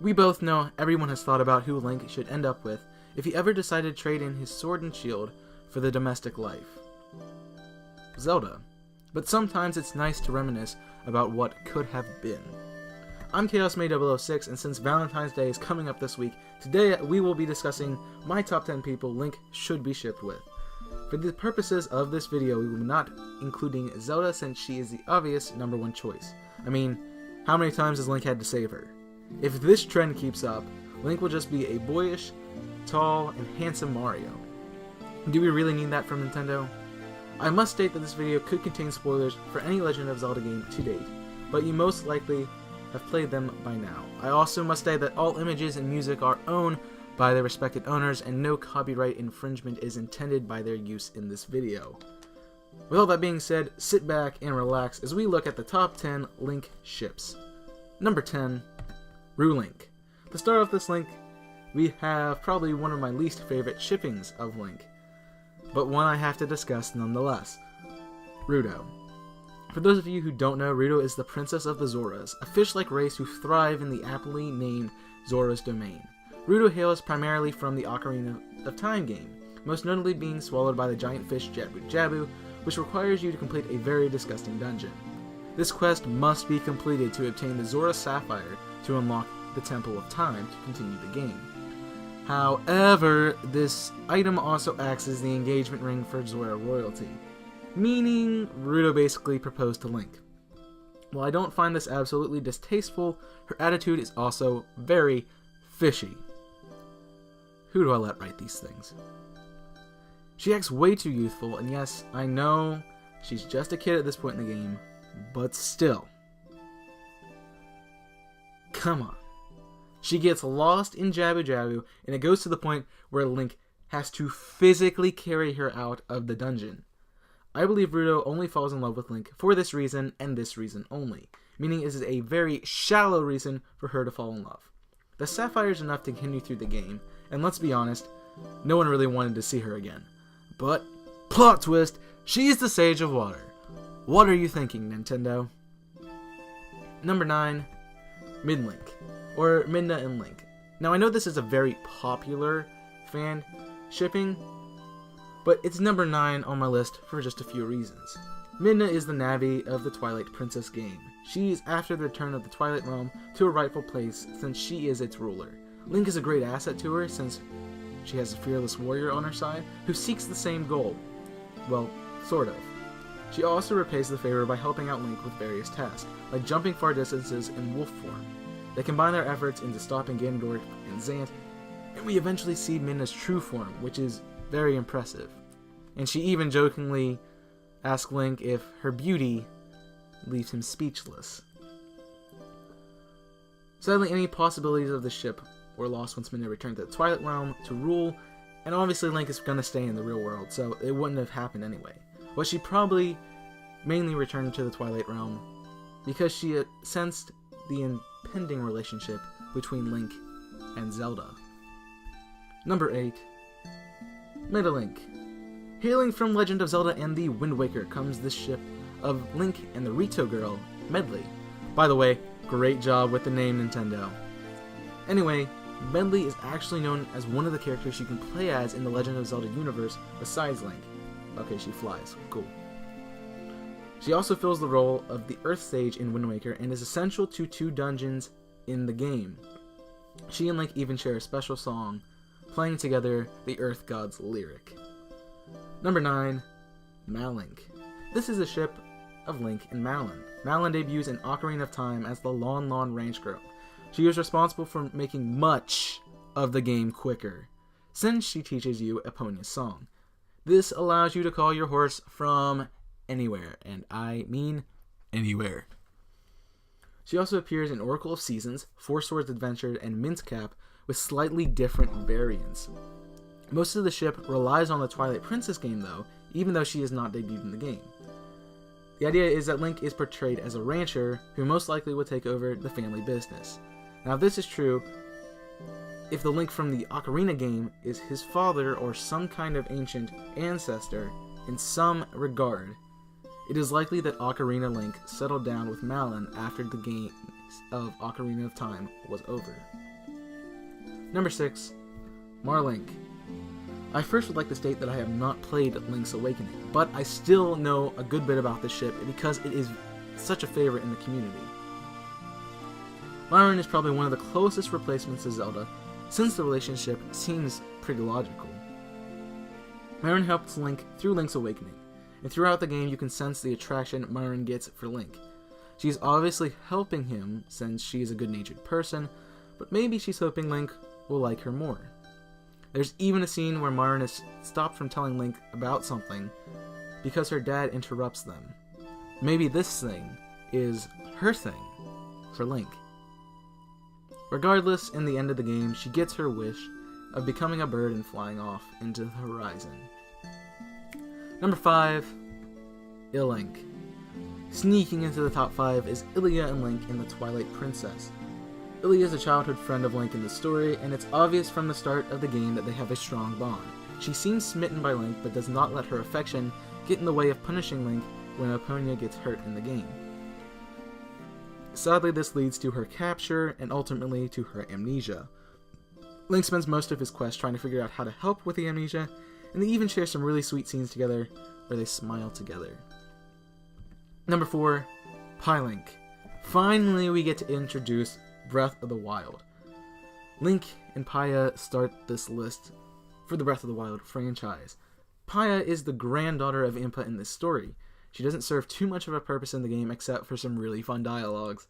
We both know everyone has thought about who Link should end up with if he ever decided to trade in his sword and shield for the domestic life. Zelda. But sometimes it's nice to reminisce about what could have been. I'm ChaosMay006, and since Valentine's Day is coming up this week, today we will be discussing my top 10 people Link should be shipped with. For the purposes of this video, we will not including Zelda since she is the obvious number one choice. I mean, how many times has Link had to save her? If this trend keeps up, Link will just be a boyish, tall, and handsome Mario. Do we really need that from Nintendo? I must state that this video could contain spoilers for any Legend of Zelda game to date, but you most likely have played them by now. I also must say that all images and music are owned by their respected owners, and no copyright infringement is intended by their use in this video. With all that being said, sit back and relax as we look at the top 10 Link ships. Number 10, Relink. To start off this Link, we have probably one of my least favorite shippings of Link, but one I have to discuss nonetheless. Rudo. For those of you who don't know, Rudo is the princess of the Zoras, a fish-like race who thrive in the aptly named Zora's domain. Rudo hails primarily from the Ocarina of Time game, most notably being swallowed by the giant fish Jabu, which requires you to complete a very disgusting dungeon. This quest must be completed to obtain the Zora Sapphire to unlock the Temple of Time to continue the game. However, this item also acts as the engagement ring for Zora royalty, meaning Rudo basically proposed to Link. While I don't find this absolutely distasteful, her attitude is also very fishy. Who do I let write these things? She acts way too youthful, and yes, I know she's just a kid at this point in the game, but still. Come on. She gets lost in Jabu, and it goes to the point where Link has to physically carry her out of the dungeon. I believe Rudo only falls in love with Link for this reason, and this reason only, meaning it is a very shallow reason for her to fall in love. The Sapphire is enough to continue through the game, and let's be honest, no one really wanted to see her again. But, plot twist, she's the Sage of Water. What are you thinking, Nintendo? Number 9, Midlink, or Midna and Link. Now I know this is a very popular fan shipping, but it's number 9 on my list for just a few reasons. Midna is the Navi of the Twilight Princess game. She is after the return of the Twilight Realm to her rightful place since she is its ruler. Link is a great asset to her since she has a fearless warrior on her side who seeks the same goal. Well, sort of. She also repays the favor by helping out Link with various tasks, like jumping far distances in wolf form. They combine their efforts into stopping Ganondorf and Zant, and we eventually see Midna's true form, which is very impressive. And she even jokingly asks Link if her beauty leaves him speechless. Sadly, any possibilities of the ship were lost once Midna returned to the Twilight Realm to rule, and obviously Link is going to stay in the real world, so it wouldn't have happened anyway. But she probably mainly returned to the Twilight Realm because she sensed the impending relationship between Link and Zelda. Number 8, Midlink. Hailing from Legend of Zelda and the Wind Waker comes this ship of Link and the Rito girl, Medley. By the way, great job with the name, Nintendo. Anyway, Medley is actually known as one of the characters you can play as in the Legend of Zelda universe besides Link. Okay, she flies. Cool. She also fills the role of the Earth Sage in Wind Waker and is essential to 2 dungeons in the game. She and Link even share a special song, playing together the Earth God's lyric. Number 9, Marling. This is a ship of Link and Marling. Marling debuts in Ocarina of Time as the Lon Lon Ranch Girl. She is responsible for making much of the game quicker, since she teaches you Eponia's song. This allows you to call your horse from anywhere, and I mean anywhere. She also appears in Oracle of Seasons, Four Swords Adventure, and Mint Cap with slightly different variants. Most of the ship relies on the Twilight Princess game though, even though she is not debuted in the game. The idea is that Link is portrayed as a rancher who most likely will take over the family business. Now if this is true, if the Link from the Ocarina game is his father or some kind of ancient ancestor in some regard, it is likely that Ocarina Link settled down with Malon after the game of Ocarina of Time was over. Number 6. Marling. I first would like to state that I have not played Link's Awakening, but I still know a good bit about this ship because it is such a favorite in the community. Marling is probably one of the closest replacements to Zelda, since the relationship seems pretty logical. Marling helps Link through Link's Awakening, and throughout the game you can sense the attraction Marling gets for Link. She's obviously helping him since she's a good-natured person, but maybe she's hoping Link will like her more. There's even a scene where Marling is stopped from telling Link about something because her dad interrupts them. Maybe this thing is her thing for Link. Regardless, in the end of the game, she gets her wish of becoming a bird and flying off into the horizon. Number 5. Relink. Sneaking into the top 5 is Ilia and Link in The Twilight Princess. Ilia is a childhood friend of Link in the story, and it's obvious from the start of the game that they have a strong bond. She seems smitten by Link, but does not let her affection get in the way of punishing Link when Epona gets hurt in the game. Sadly, this leads to her capture, and ultimately to her amnesia. Link spends most of his quest trying to figure out how to help with the amnesia, and they even share some really sweet scenes together where they smile together. Number 4. Piatt. Finally, we get to introduce Breath of the Wild. Link and Piatt start this list for the Breath of the Wild franchise. Piatt is the granddaughter of Impa in this story. She doesn't serve too much of a purpose in the game except for some really fun dialogues.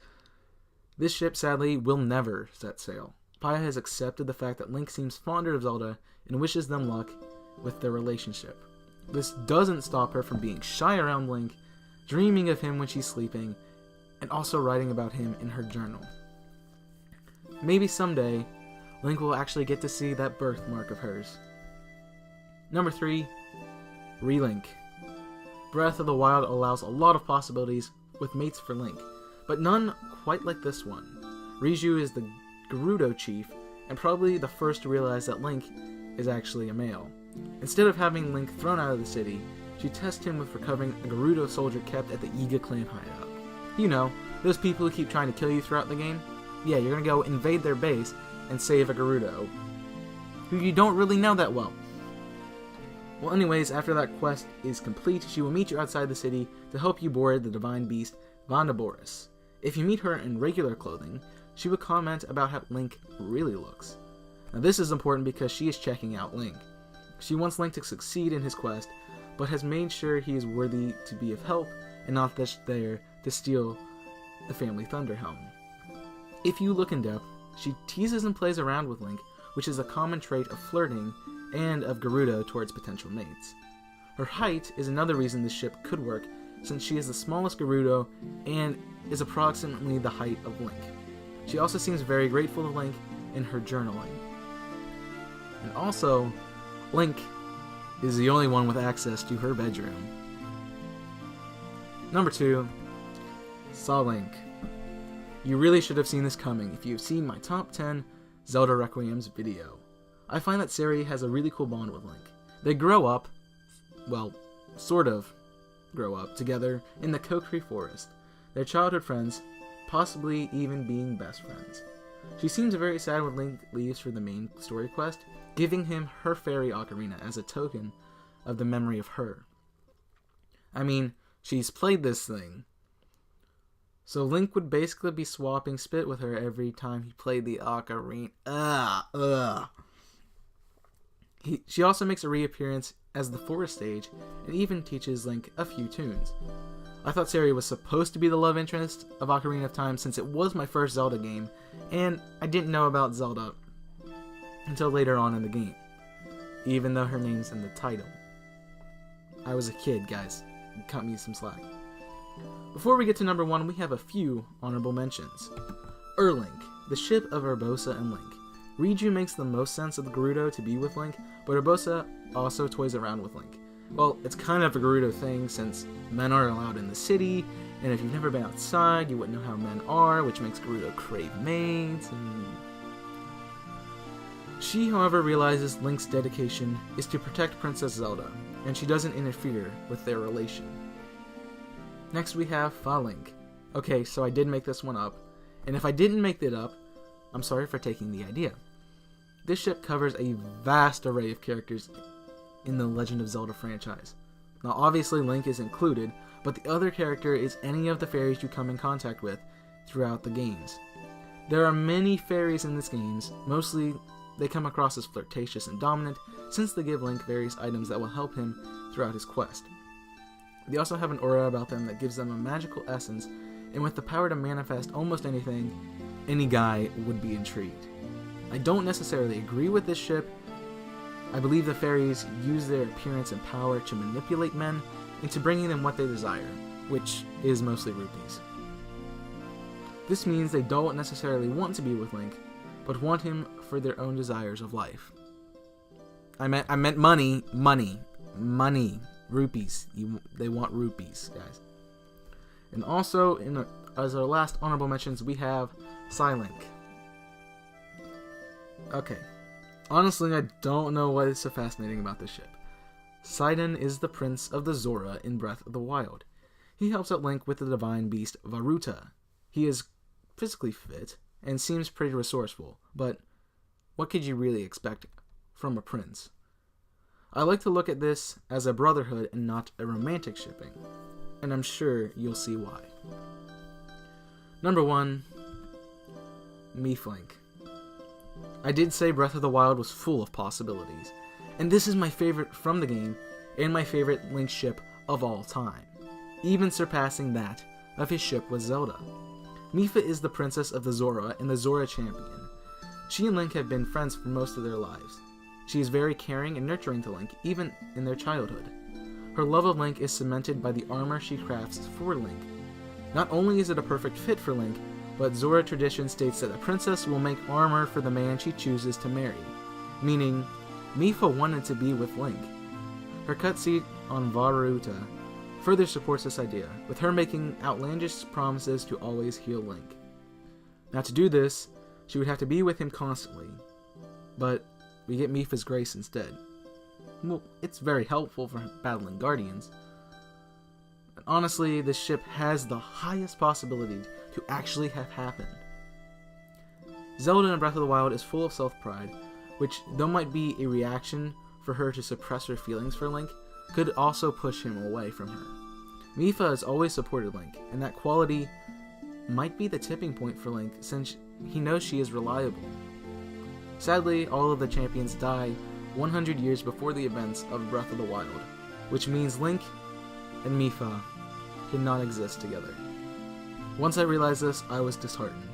This ship, sadly, will never set sail. Piatt has accepted the fact that Link seems fonder of Zelda and wishes them luck with their relationship. This doesn't stop her from being shy around Link, dreaming of him when she's sleeping, and also writing about him in her journal. Maybe someday, Link will actually get to see that birthmark of hers. Number 3. Relink. Breath of the Wild allows a lot of possibilities with mates for Link, but none quite like this one. Riju is the Rudo chief, and probably the first to realize that Link is actually a male. Instead of having Link thrown out of the city, she tests him with recovering a Gerudo soldier kept at the Iga clan hideout. You know, those people who keep trying to kill you throughout the game? Yeah, you're gonna go invade their base and save a Gerudo, who you don't really know that well. Well, anyways, after that quest is complete, she will meet you outside the city to help you board the divine beast Vandaboris. If you meet her in regular clothing, she will comment about how Link really looks. Now this is important because she is checking out Link. She wants Link to succeed in his quest, but has made sure he is worthy to be of help and not just there to steal the family Thunder Helm. If you look in depth, she teases and plays around with Link, which is a common trait of flirting and of Gerudo towards potential mates. Her height is another reason this ship could work, since she is the smallest Gerudo and is approximately the height of Link. She also seems very grateful to Link in her journaling. And also, Link is the only one with access to her bedroom. Number 2. Link. You really should have seen this coming if you've seen my top 10 Zelda Requiems video. I find that Sari has a really cool bond with Link. They grow up, well, sort of grow up together in the Kokiri Forest. They're childhood friends, possibly even being best friends. She seems very sad when Link leaves for the main story quest, giving him her fairy ocarina as a token of the memory of her. I mean, she's played this thing, so Link would basically be swapping spit with her every time he played the ocarina. She also makes a reappearance as the forest stage, and even teaches Link a few tunes. I thought Sari was supposed to be the love interest of Ocarina of Time since it was my first Zelda game, and I didn't know about Zelda until later on in the game, even though her name's in the title. I was a kid, guys. Cut me some slack. Before we get to number 1, we have a few honorable mentions. Relink, the ship of Bosa and Link. Riju makes the most sense of the Gerudo to be with Link, but Bosa also toys around with Link. Well, it's kind of a Gerudo thing since men aren't allowed in the city, and if you've never been outside, you wouldn't know how men are, which makes Gerudo crave mates, and... She, however, realizes Link's dedication is to protect Princess Zelda, and she doesn't interfere with their relation. Next we have Link. Okay, so I did make this one up. And if I didn't make that up, I'm sorry for taking the idea. This ship covers a vast array of characters in the Legend of Zelda franchise. Now obviously Link is included, but the other character is any of the fairies you come in contact with throughout the games. There are many fairies in these games. Mostly they come across as flirtatious and dominant, since they give Link various items that will help him throughout his quest. They also have an aura about them that gives them a magical essence, and with the power to manifest almost anything, any guy would be intrigued. I don't necessarily agree with this ship. I believe the fairies use their appearance and power to manipulate men into bringing them what they desire, which is mostly rupees. This means they don't necessarily want to be with Link, but want him for their own desires of life. I meant money, rupees. They want rupees, guys. And also, as our last honorable mentions, we have Link. Okay. Honestly, I don't know what is so fascinating about this ship. Sidon is the prince of the Zora in Breath of the Wild. He helps out Link with the divine beast Varuta. He is physically fit and seems pretty resourceful, but what could you really expect from a prince? I like to look at this as a brotherhood and not a romantic shipping, and I'm sure you'll see why. Number 1, Link. I did say Breath of the Wild was full of possibilities, and this is my favorite from the game, and my favorite Link ship of all time, even surpassing that of his ship with Zelda. Mipha is the princess of the Zora and the Zora champion. She and Link have been friends for most of their lives. She is very caring and nurturing to Link, even in their childhood. Her love of Link is cemented by the armor she crafts for Link. Not only is it a perfect fit for Link, but Zora tradition states that a princess will make armor for the man she chooses to marry, meaning Mipha wanted to be with Link. Her cutscene on Varuta further supports this idea, with her making outlandish promises to always heal Link. Now to do this, she would have to be with him constantly, but we get Mipha's grace instead. Well, it's very helpful for battling guardians. And honestly, this ship has the highest possibility to actually have happened. Zelda in Breath of the Wild is full of self-pride, which, though might be a reaction for her to suppress her feelings for Link, could also push him away from her. Mipha has always supported Link, and that quality might be the tipping point for Link, since he knows she is reliable. Sadly, all of the champions die 100 years before the events of Breath of the Wild, which means Link and Mipha cannot exist together. Once I realized this, I was disheartened.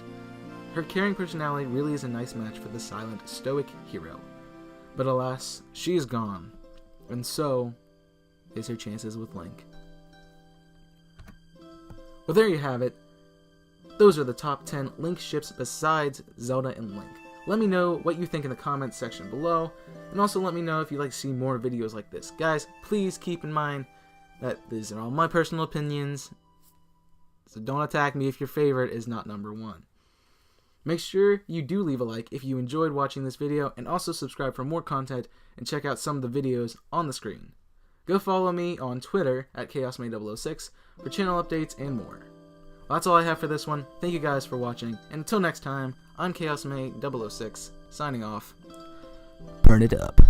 Her caring personality really is a nice match for the silent, stoic hero. But alas, she is gone, and so is her chances with Link. Well, there you have it. Those are the top 10 Link ships besides Zelda and Link. Let me know what you think in the comments section below, and also let me know if you'd like to see more videos like this. Guys, please keep in mind that these are all my personal opinions, so don't attack me if your favorite is not number 1. Make sure you do leave a like if you enjoyed watching this video, and also subscribe for more content and check out some of the videos on the screen. Go follow me on Twitter at ChaosMay006 for channel updates and more. Well, that's all I have for this one. Thank you guys for watching, and until next time, I'm ChaosMay006, signing off. Burn it up.